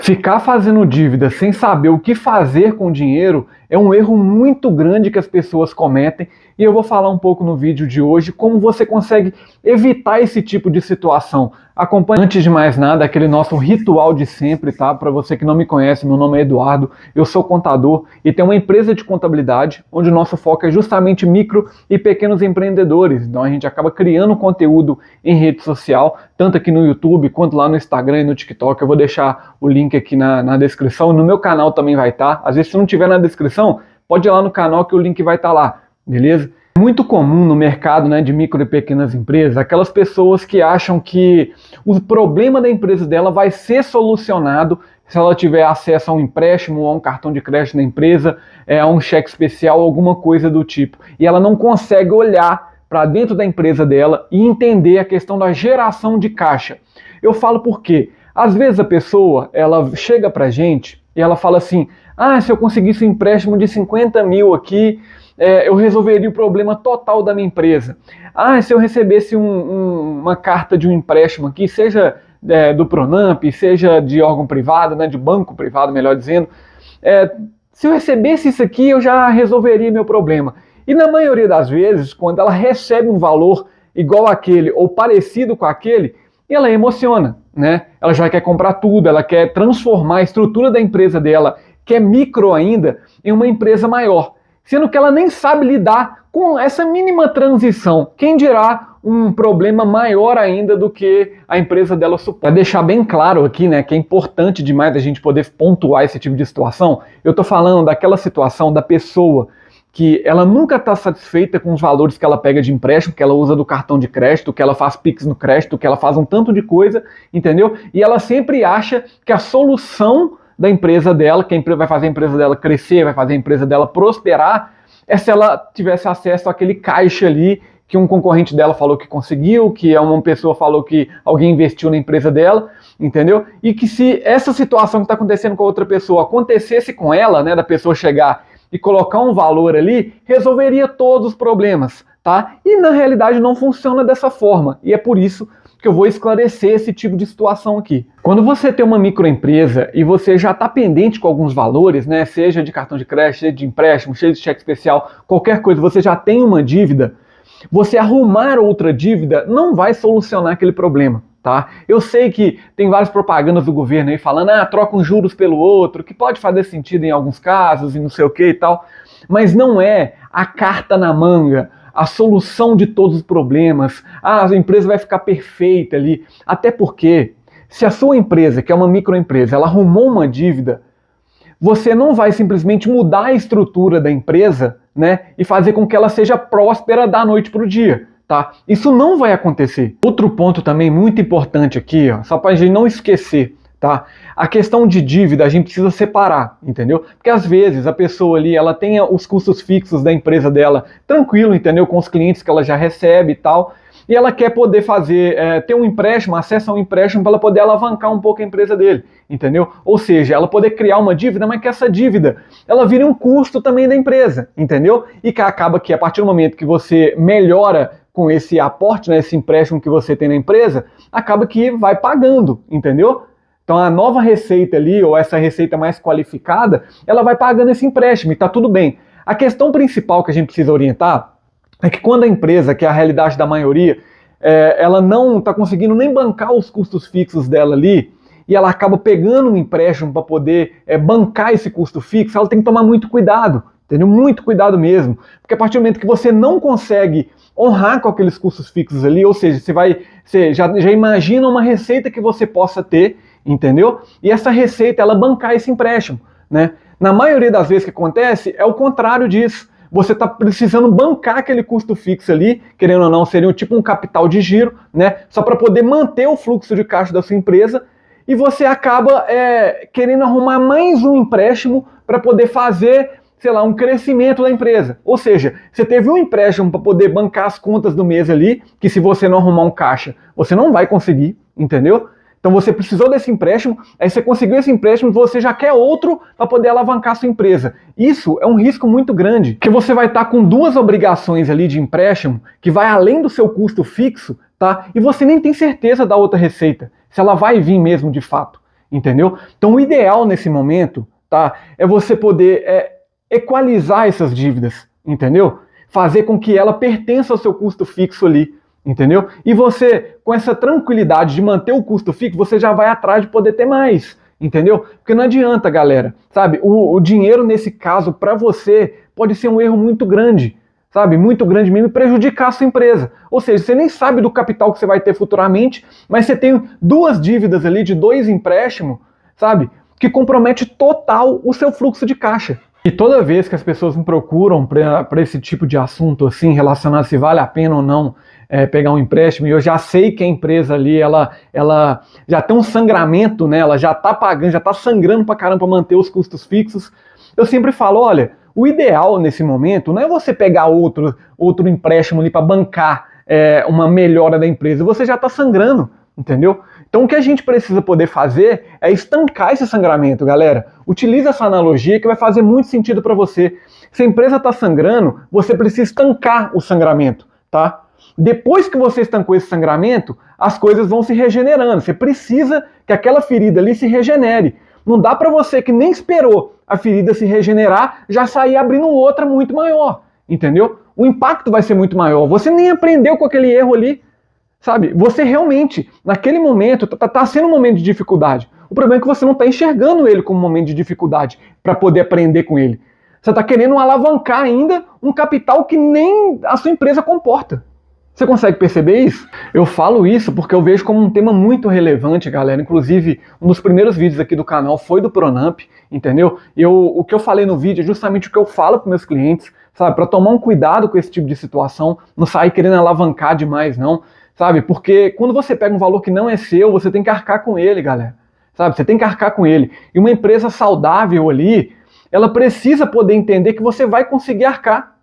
Ficar fazendo dívida sem saber o que fazer com o dinheiro é um erro muito grande que as pessoas cometem e eu vou falar um pouco no vídeo de hoje como você consegue evitar esse tipo de situação. Acompanhe, antes de mais nada, aquele nosso ritual de sempre, tá? Para você que não me conhece, meu nome é Eduardo, eu sou contador e tenho uma empresa de contabilidade onde o nosso foco é justamente micro e pequenos empreendedores. Então a gente acaba criando conteúdo em rede social, tanto aqui no YouTube quanto lá no Instagram e no TikTok. Eu vou deixar o link aqui na descrição, no meu canal também vai estar. Às vezes se não tiver na descrição, pode ir lá no canal que o link vai estar lá, beleza? É muito comum no mercado, né, de micro e pequenas empresas, aquelas pessoas que acham que o problema da empresa dela vai ser solucionado se ela tiver acesso a um empréstimo ou a um cartão de crédito da empresa, a um cheque especial, alguma coisa do tipo. E ela não consegue olhar para dentro da empresa dela e entender a questão da geração de caixa. Eu falo por quê? Às vezes a pessoa, ela chega pra gente e ela fala assim, se eu conseguisse um empréstimo de 50 mil aqui, eu resolveria o problema total da minha empresa. Se eu recebesse uma carta de um empréstimo aqui, seja do Pronamp, seja de órgão privado, né, de banco privado, melhor dizendo, se eu recebesse isso aqui, eu já resolveria meu problema. E na maioria das vezes, quando ela recebe um valor igual àquele ou parecido com aquele, ela emociona, né? Ela já quer comprar tudo, ela quer transformar a estrutura da empresa dela, que é micro ainda, em uma empresa maior. Sendo que ela nem sabe lidar com essa mínima transição. Quem dirá um problema maior ainda do que a empresa dela suporta. Para deixar bem claro aqui, né, que é importante demais a gente poder pontuar esse tipo de situação, eu estou falando daquela situação da pessoa que ela nunca está satisfeita com os valores que ela pega de empréstimo, que ela usa do cartão de crédito, que ela faz Pix no crédito, que ela faz um tanto de coisa, entendeu? E ela sempre acha que a solução da empresa dela, que a empresa vai fazer a empresa dela crescer, vai fazer a empresa dela prosperar, é se ela tivesse acesso àquele caixa ali que um concorrente dela falou que conseguiu, que uma pessoa falou que alguém investiu na empresa dela, entendeu? E que se essa situação que está acontecendo com a outra pessoa acontecesse com ela, né, da pessoa chegar e colocar um valor ali, resolveria todos os problemas, tá? E na realidade não funciona dessa forma, e é por isso que eu vou esclarecer esse tipo de situação aqui. Quando você tem uma microempresa e você já está pendente com alguns valores, né, seja de cartão de crédito, seja de empréstimo, seja de cheque especial, qualquer coisa, você já tem uma dívida, você arrumar outra dívida não vai solucionar aquele problema. Tá? Eu sei que tem várias propagandas do governo aí falando, troca uns juros pelo outro, que pode fazer sentido em alguns casos e não sei o que e tal, mas não é a carta na manga, a solução de todos os problemas, a empresa vai ficar perfeita ali, até porque se a sua empresa, que é uma microempresa, ela arrumou uma dívida, você não vai simplesmente mudar a estrutura da empresa, né, e fazer com que ela seja próspera da noite para o dia. Tá? Isso não vai acontecer. Outro ponto também muito importante aqui, só para a gente não esquecer, tá? A questão de dívida a gente precisa separar, entendeu? Porque às vezes a pessoa ali, ela tem os custos fixos da empresa dela tranquilo, entendeu? Com os clientes que ela já recebe e tal, e ela quer poder fazer, ter um empréstimo, acesso a um empréstimo para ela poder alavancar um pouco a empresa dele, entendeu? Ou seja, ela poder criar uma dívida, mas que essa dívida, ela vire um custo também da empresa, entendeu? E que acaba que a partir do momento que você melhora com esse aporte, né, esse empréstimo que você tem na empresa, acaba que vai pagando, entendeu? Então a nova receita ali, ou essa receita mais qualificada, ela vai pagando esse empréstimo e tá tudo bem. A questão principal que a gente precisa orientar é que quando a empresa, que é a realidade da maioria, ela não está conseguindo nem bancar os custos fixos dela ali, e ela acaba pegando um empréstimo para poder bancar esse custo fixo, ela tem que tomar muito cuidado, entendeu? Muito cuidado mesmo, porque a partir do momento que você não consegue honrar com aqueles custos fixos ali, ou seja, você já imagina uma receita que você possa ter, entendeu? E essa receita, ela bancar esse empréstimo, né? Na maioria das vezes que acontece, é o contrário disso. Você está precisando bancar aquele custo fixo ali, querendo ou não, seria tipo um capital de giro, né? Só para poder manter o fluxo de caixa da sua empresa, e você acaba querendo arrumar mais um empréstimo para poder fazer, sei lá, um crescimento da empresa. Ou seja, você teve um empréstimo para poder bancar as contas do mês ali, que se você não arrumar um caixa, você não vai conseguir, entendeu? Então você precisou desse empréstimo, aí você conseguiu esse empréstimo e você já quer outro para poder alavancar a sua empresa. Isso é um risco muito grande, porque você vai estar com duas obrigações ali de empréstimo, que vai além do seu custo fixo, tá? E você nem tem certeza da outra receita, se ela vai vir mesmo de fato. entendeu? Então o ideal nesse momento, tá, é você poder equalizar essas dívidas, entendeu? Fazer com que ela pertença ao seu custo fixo ali, entendeu? E você, com essa tranquilidade de manter o custo fixo, você já vai atrás de poder ter mais, entendeu? Porque não adianta, galera, sabe? O dinheiro, nesse caso, para você, pode ser um erro muito grande, sabe? Muito grande mesmo, e prejudicar a sua empresa. Ou seja, você nem sabe do capital que você vai ter futuramente, mas você tem duas dívidas ali de 2 empréstimos, sabe? Que compromete total o seu fluxo de caixa. E toda vez que as pessoas me procuram para esse tipo de assunto, assim, relacionado se vale a pena ou não pegar um empréstimo, e eu já sei que a empresa ali, ela já tem um sangramento, né? Ela já está pagando, já está sangrando pra caramba para manter os custos fixos. Eu sempre falo, olha, o ideal nesse momento não é você pegar outro empréstimo ali para bancar uma melhora da empresa, você já está sangrando, entendeu? Então o que a gente precisa poder fazer é estancar esse sangramento, galera. Utiliza essa analogia que vai fazer muito sentido para você. Se a empresa está sangrando, você precisa estancar o sangramento, tá? Depois que você estancou esse sangramento, as coisas vão se regenerando. Você precisa que aquela ferida ali se regenere. Não dá para você que nem esperou a ferida se regenerar, já sair abrindo outra muito maior, entendeu? O impacto vai ser muito maior. Você nem aprendeu com aquele erro ali, sabe? Você realmente, naquele momento, tá sendo um momento de dificuldade. O problema é que você não está enxergando ele como um momento de dificuldade para poder aprender com ele. Você está querendo alavancar ainda um capital que nem a sua empresa comporta. Você consegue perceber isso? Eu falo isso porque eu vejo como um tema muito relevante, galera. Inclusive, um dos primeiros vídeos aqui do canal foi do Pronamp, entendeu? O que eu falei no vídeo é justamente o que eu falo para meus clientes, sabe? Para tomar um cuidado com esse tipo de situação, não sair querendo alavancar demais, não, sabe? Porque quando você pega um valor que não é seu, você tem que arcar com ele, galera, sabe? Você tem que arcar com ele. E uma empresa saudável ali, ela precisa poder entender que você vai conseguir arcar,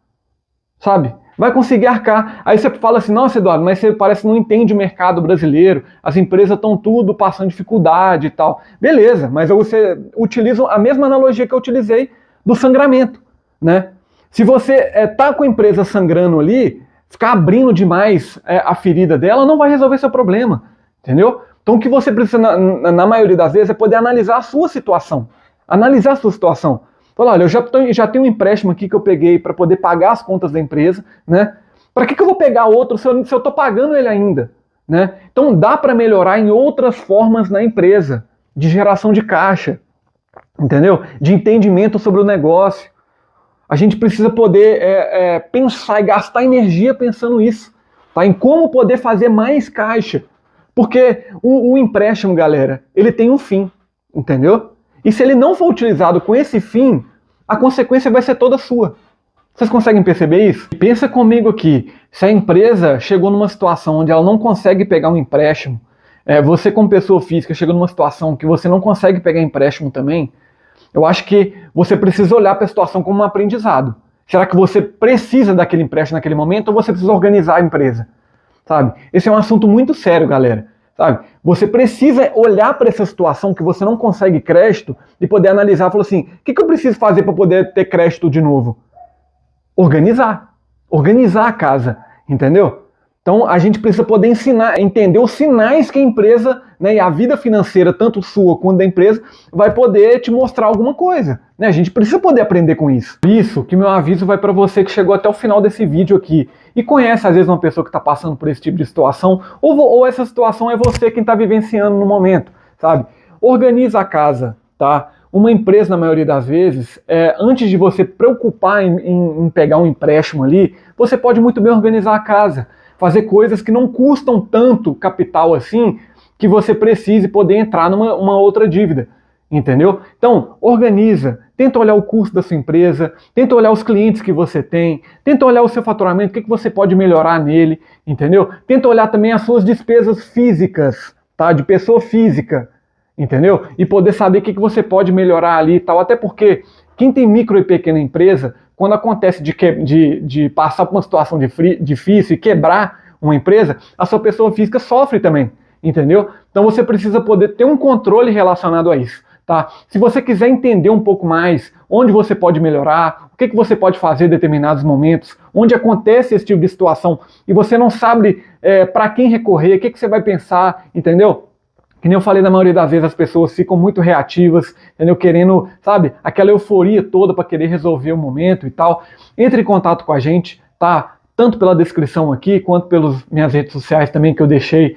sabe? Vai conseguir arcar. Aí você fala assim, nossa, Eduardo, mas você parece que não entende o mercado brasileiro, as empresas estão tudo passando dificuldade e tal. Beleza, mas você utiliza a mesma analogia que eu utilizei do sangramento, né? Se você tá com a empresa sangrando ali, ficar abrindo demais a ferida dela não vai resolver seu problema, entendeu? Então o que você precisa, na maioria das vezes, é poder analisar a sua situação. Analisar a sua situação. Fala, olha, eu já tenho um empréstimo aqui que eu peguei para poder pagar as contas da empresa, né? Para que eu vou pegar outro se eu estou pagando ele ainda, né? Então dá para melhorar em outras formas na empresa, de geração de caixa, entendeu? De entendimento sobre o negócio. A gente precisa poder pensar e gastar energia pensando isso, tá? Em como poder fazer mais caixa. Porque o empréstimo, galera, ele tem um fim, entendeu? E se ele não for utilizado com esse fim, a consequência vai ser toda sua. Vocês conseguem perceber isso? Pensa comigo aqui, se a empresa chegou numa situação onde ela não consegue pegar um empréstimo, você como pessoa física chegou numa situação que você não consegue pegar empréstimo também, eu acho que você precisa olhar para a situação como um aprendizado. Será que você precisa daquele empréstimo naquele momento ou você precisa organizar a empresa? Sabe? Esse é um assunto muito sério, galera. Sabe? Você precisa olhar para essa situação que você não consegue crédito e poder analisar, falar assim, o que eu preciso fazer para poder ter crédito de novo? Organizar. Organizar a casa, entendeu? Então a gente precisa poder ensinar, entender os sinais que a empresa, né, e a vida financeira, tanto sua quanto da empresa, vai poder te mostrar alguma coisa. Né? A gente precisa poder aprender com isso. Isso que meu aviso vai para você que chegou até o final desse vídeo aqui e conhece às vezes uma pessoa que está passando por esse tipo de situação, ou essa situação é você quem está vivenciando no momento, sabe? Organiza a casa, tá? Uma empresa, na maioria das vezes, antes de você preocupar em pegar um empréstimo ali, você pode muito bem organizar a casa. Fazer coisas que não custam tanto capital assim, que você precise poder entrar numa outra dívida, entendeu? Então, organiza, tenta olhar o custo da sua empresa, tenta olhar os clientes que você tem, tenta olhar o seu faturamento, o que você pode melhorar nele, entendeu? Tenta olhar também as suas despesas físicas, tá? De pessoa física, entendeu? E poder saber o que você pode melhorar ali e tal, até porque quem tem micro e pequena empresa, quando acontece de passar por uma situação difícil e quebrar uma empresa, a sua pessoa física sofre também, entendeu? Então você precisa poder ter um controle relacionado a isso, tá? Se você quiser entender um pouco mais onde você pode melhorar, o que você pode fazer em determinados momentos, onde acontece esse tipo de situação e você não sabe para quem recorrer, o que você vai pensar, entendeu? Que nem eu falei, na maioria das vezes as pessoas ficam muito reativas, entendeu? Querendo, sabe, aquela euforia toda para querer resolver o momento e tal. Entre em contato com a gente, tá? Tanto pela descrição aqui, quanto pelas minhas redes sociais também que eu deixei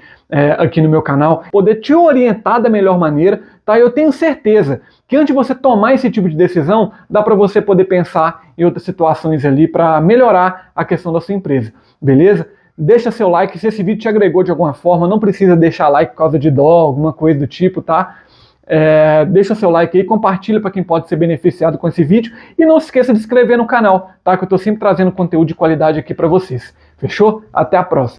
aqui no meu canal, poder te orientar da melhor maneira, tá? Eu tenho certeza que antes de você tomar esse tipo de decisão, dá para você poder pensar em outras situações ali para melhorar a questão da sua empresa, beleza? Deixa seu like, se esse vídeo te agregou de alguma forma, não precisa deixar like por causa de dó, alguma coisa do tipo, tá? Deixa seu like aí, compartilha para quem pode ser beneficiado com esse vídeo e não se esqueça de se inscrever no canal, tá? Que eu estou sempre trazendo conteúdo de qualidade aqui para vocês. Fechou? Até a próxima!